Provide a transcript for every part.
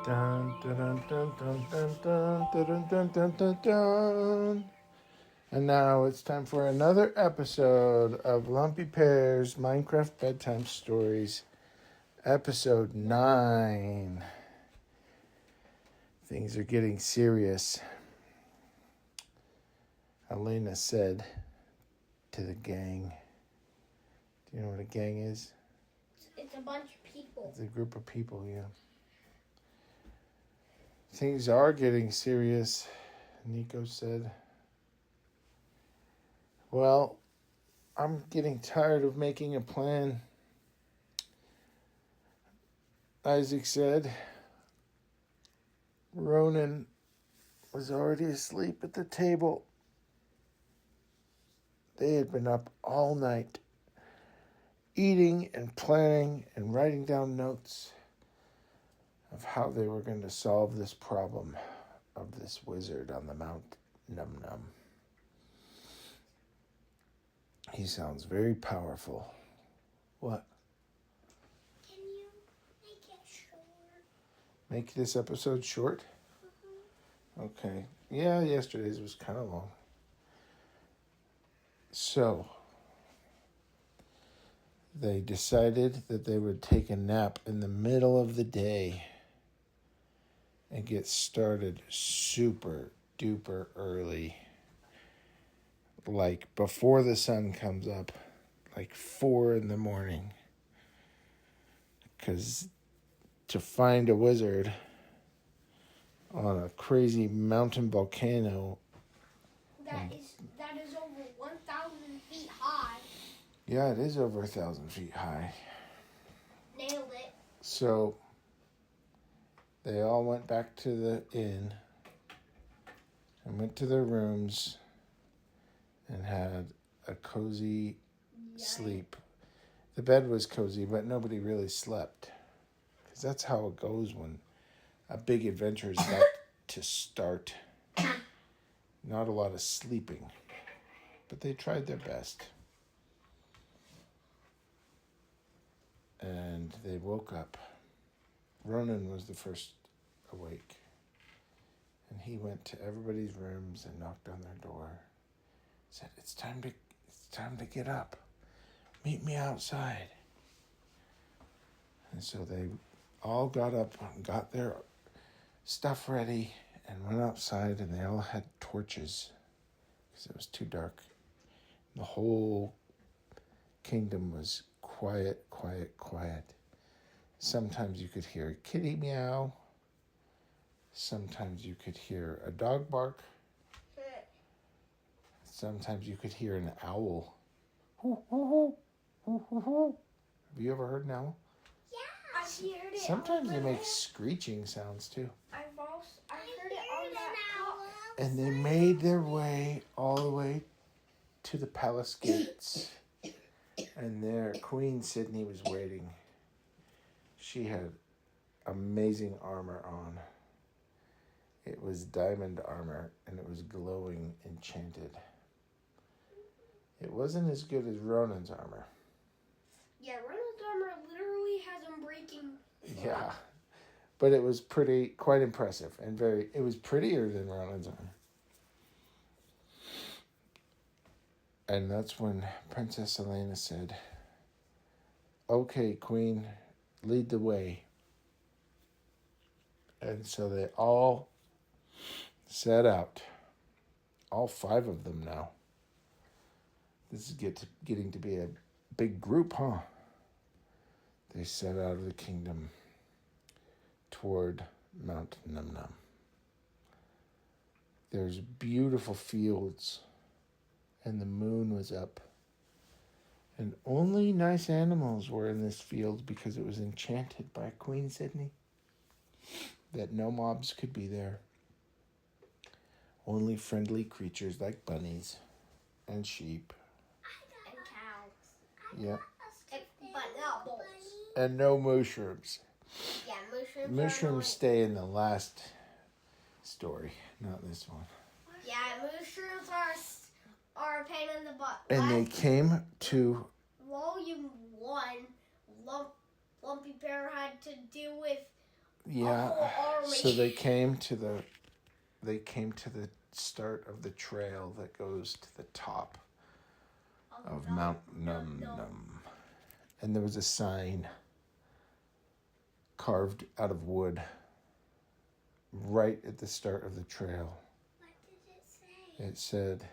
Dun, dun, dun, dun, dun, dun, dun, dun, dun, dun, dun. And now it's time for another episode of Lumpy Pear's Minecraft Bedtime Stories, episode 9. Things are getting serious. Elena said to the gang. Do you know what a gang is? It's a bunch of people. It's a group of people, yeah. Things are getting serious, Nico said. Well, I'm getting tired of making a plan, Isaac said. Ronan was already asleep at the table. They had been up all night, eating and planning and writing down notes of how they were going to solve this problem of this wizard on the Mount Num Num. He sounds very powerful. What? Can you make it short? Make this episode short? Okay. Yeah, yesterday's was kind of long. So, they decided that they would take a nap in the middle of the day and get started super duper early. Like before the sun comes up, like 4 a.m. Because to find a wizard on a crazy mountain volcano. That is over 1,000 feet high. Yeah, it is over 1,000 feet high. Nailed it. So they all went back to the inn and went to their rooms and had a cozy sleep. The bed was cozy, but nobody really slept. Because that's how it goes when a big adventure is about to start. Not a lot of sleeping. But they tried their best. And they woke up. Ronan was the first awake. And he went to everybody's rooms and knocked on their door. Said, it's time to get up. Meet me outside. And so they all got up and got their stuff ready and went outside, and they all had torches because it was too dark. The whole kingdom was quiet, quiet, quiet. Sometimes you could hear a kitty meow. Sometimes you could hear a dog bark. Sometimes you could hear an owl. Hoo, hoo, hoo, hoo, hoo. Have you ever heard an owl? Yeah, I've heard it. Sometimes they make screeching sounds too. I've heard it on that. And they made their way all the way to the palace gates. And there, Queen Sydney was waiting. She had amazing armor on. It was diamond armor, and it was glowing enchanted. It wasn't as good as Ronan's armor. Yeah, Ronan's armor literally has him breaking. Yeah, but it was quite impressive, and it was prettier than Ronan's armor. And that's when Princess Elena said, okay, Queen, lead the way. And so they all set out. All 5 of them now. This is getting to be a big group, huh? They set out of the kingdom toward Mount Num Num. There's beautiful fields, and the moon was up. And only nice animals were in this field because it was enchanted by Queen Sydney. That no mobs could be there. Only friendly creatures like bunnies and sheep. And cows. Yeah. But not bulls. And no mushrooms. Yeah, mushrooms. Mushrooms stay in the last story, not this one. Yeah, mushrooms are a pain in the butt. And they came to Volume 1, Lumpy Bear had to deal with Yeah. whole army. So they came to the start of the trail that goes to the top of Mount Num Num. And there was a sign carved out of wood right at the start of the trail. What did it say? It said,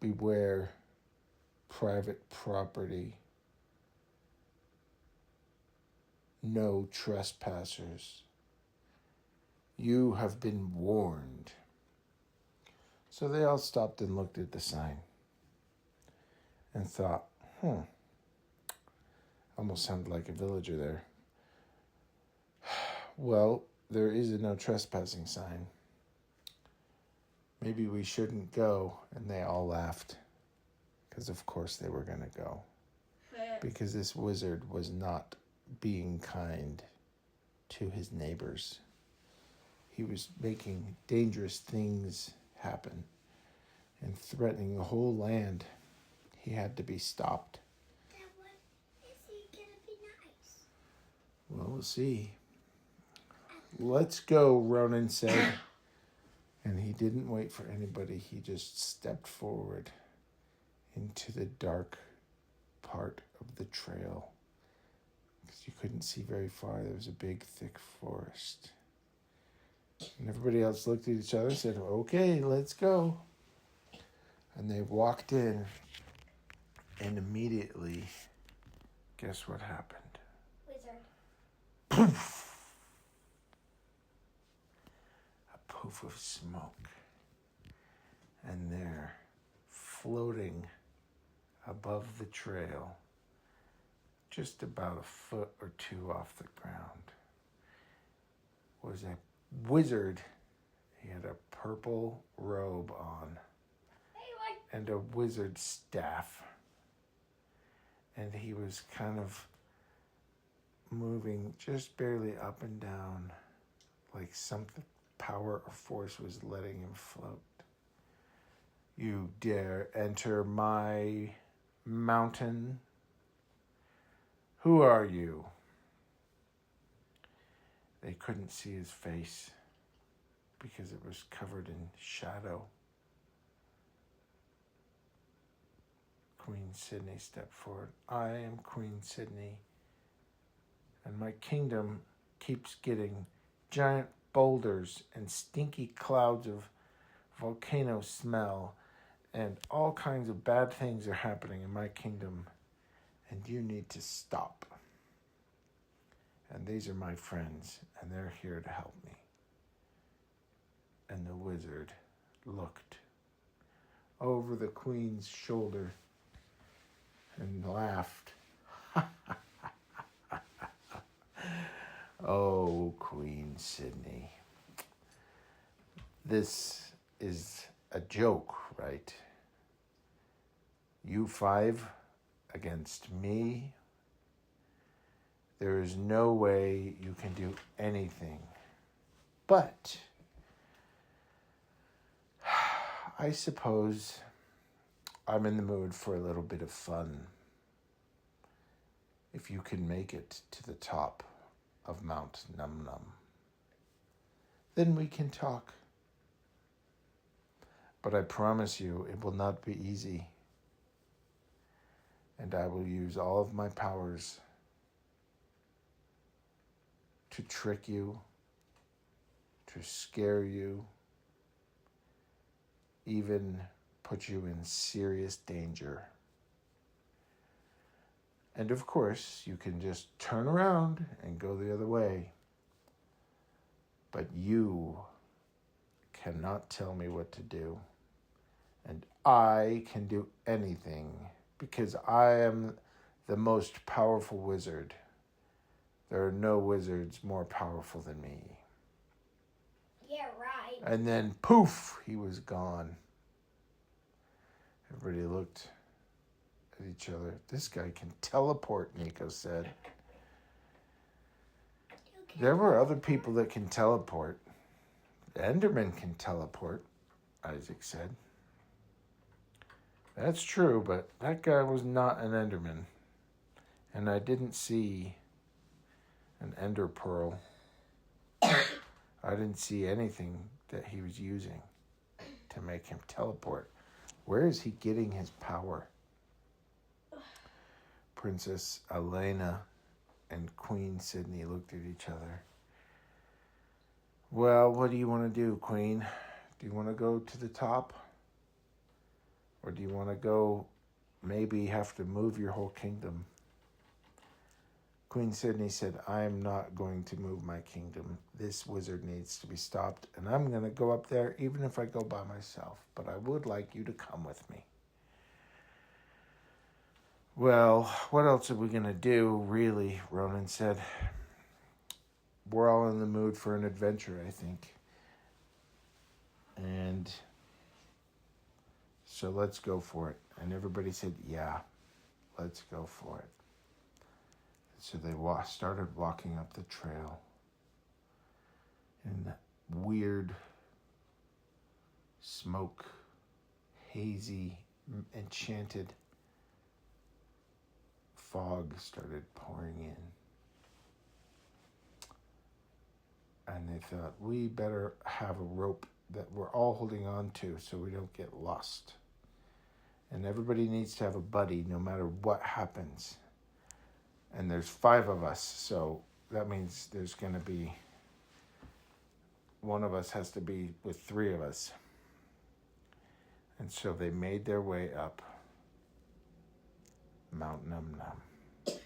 "Beware private property. No trespassers. You have been warned." So they all stopped and looked at the sign and thought, almost sounded like a villager there. Well, there is a no trespassing sign. Maybe we shouldn't go. And they all laughed because, of course, they were going to go. Because this wizard was not being kind to his neighbors. He was making dangerous things happen and threatening the whole land. He had to be stopped. Dad, what is he gonna be nice? Well, we'll see. Let's go, Ronan said. And he didn't wait for anybody. He just stepped forward into the dark part of the trail. Because you couldn't see very far. There was a big, thick forest. And everybody else looked at each other and said, "Okay, let's go." And they walked in. And immediately, guess what happened? Wizard. Poof! A poof of smoke. And there, floating above the trail, just about a foot or two off the ground, was a wizard. He had a purple robe on and a wizard staff. And he was kind of moving just barely up and down, like something, power or force was letting him float. "You dare enter my mountain? Who are you?" They couldn't see his face because it was covered in shadow. Queen Sydney stepped forward. "I am Queen Sydney, and my kingdom keeps getting giant boulders and stinky clouds of volcano smell, and all kinds of bad things are happening in my kingdom, and you need to stop. And these are my friends, and they're here to help me." And the wizard looked over the queen's shoulder and laughed. "Oh, Queen Sydney, this is a joke, right? You 5 against me. There is no way you can do anything. But I suppose I'm in the mood for a little bit of fun. If you can make it to the top of Mount Num Num, then we can talk. But I promise you it will not be easy. And I will use all of my powers to trick you, to scare you, even put you in serious danger. And of course, you can just turn around and go the other way. But you cannot tell me what to do. And I can do anything because I am the most powerful wizard. There are no wizards more powerful than me." Yeah, right. And then, poof, he was gone. Everybody looked at each other. "This guy can teleport," Nico said. "There were other people that can teleport. The Enderman can teleport," Isaac said. "That's true, but that guy was not an Enderman. And I didn't see an Ender Pearl." I didn't see anything that he was using to make him teleport. Where is he getting his power? Princess Elena and Queen Sydney looked at each other. Well, what do you want to do, Queen? Do you want to go to the top? Or do you want to go, maybe have to move your whole kingdom? Queen Sydney said, I am not going to move my kingdom. This wizard needs to be stopped, and I'm going to go up there even if I go by myself. But I would like you to come with me. Well, what else are we going to do, really? Ronan said. We're all in the mood for an adventure, I think. And so let's go for it. And everybody said, yeah, let's go for it. So they started walking up the trail in that weird, smoke, hazy, enchanted fog started pouring in. And they thought, we better have a rope that we're all holding on to so we don't get lost. And everybody needs to have a buddy no matter what happens. And there's 5 of us, so that means there's going to be, one of us has to be with 3 of us. And so they made their way up Mount Num Num.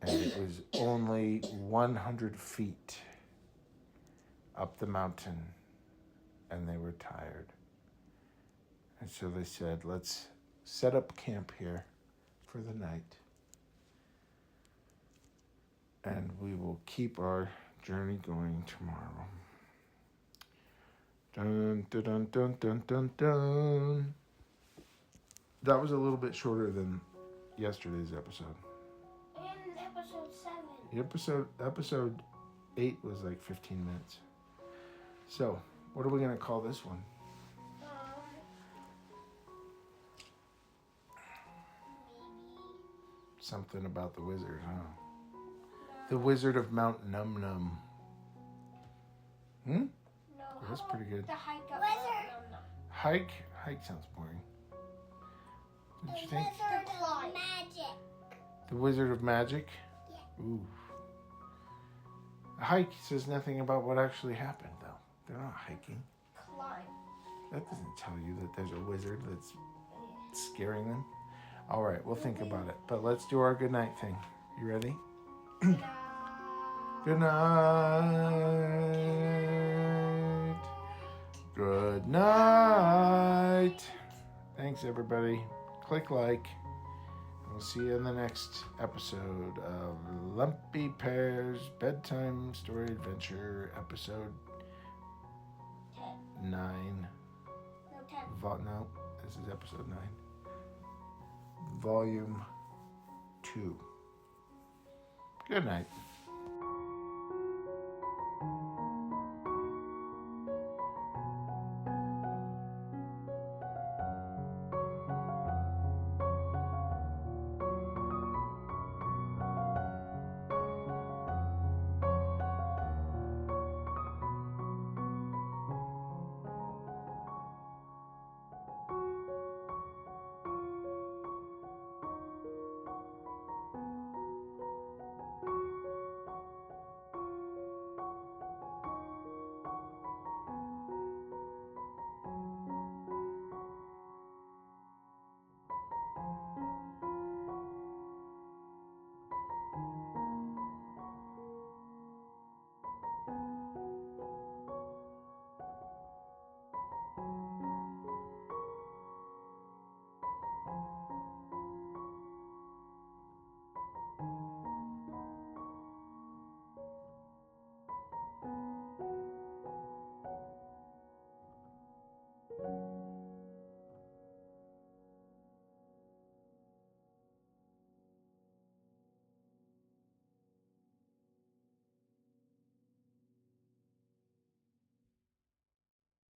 And it was only 100 feet up the mountain, and they were tired. And so they said, let's set up camp here for the night. And we will keep our journey going tomorrow. Dun, dun, dun, dun, dun, dun, dun. That was a little bit shorter than yesterday's episode. And episode 7. Episode 8 was like 15 minutes. So, what are we going to call this one? Maybe. Something about the wizard, huh? The Wizard of Mount Num Num. No. That's pretty good. The hike up. Wizard. Hike? Hike sounds boring. Don't you think? Wizard of Magic. The Wizard of Magic? Yeah. Ooh. A hike says nothing about what actually happened, though. They're not hiking. Climb. That doesn't tell you that there's a wizard that's scaring them. All right, we'll think about it. But let's do our good night thing. You ready? Good night. Good night. Thanks, everybody. Click like. We'll see you in the next episode of Lumpy Pear's Bedtime Story Adventure, episode 9. No, 10. No, this is episode 9. Volume 2. Good night.